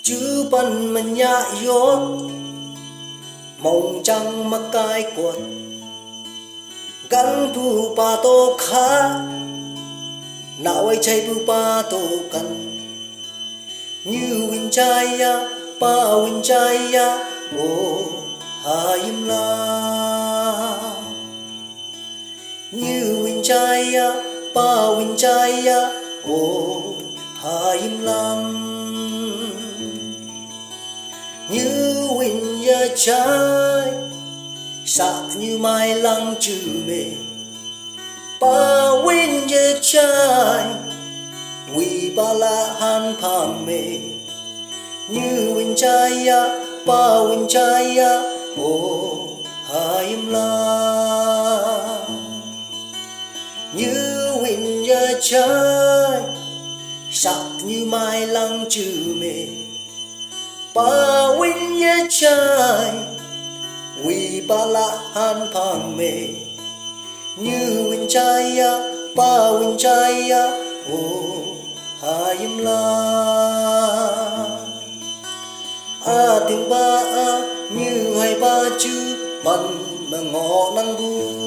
chứ bần mình nhạ yốt mong trăng mắc cái quật gắn pu pa tô khá nào ai chạy pu pa tô cần như win chaya pa win chaya ô hayim la như win chaya pa win chaya ô hayim lam như win ya chai sa như mai lăng chữ mê pa win ya chai wi ba la han pa mê như win chaya pa win chaya ô hayim la như win ya chai sa như mai lăng chữ mê pa win ya chai wi ba la han pa mê như win chaya pa win chaya ô hayim la a tiếng ba như hai ba chữ bần mà ngọ năng bu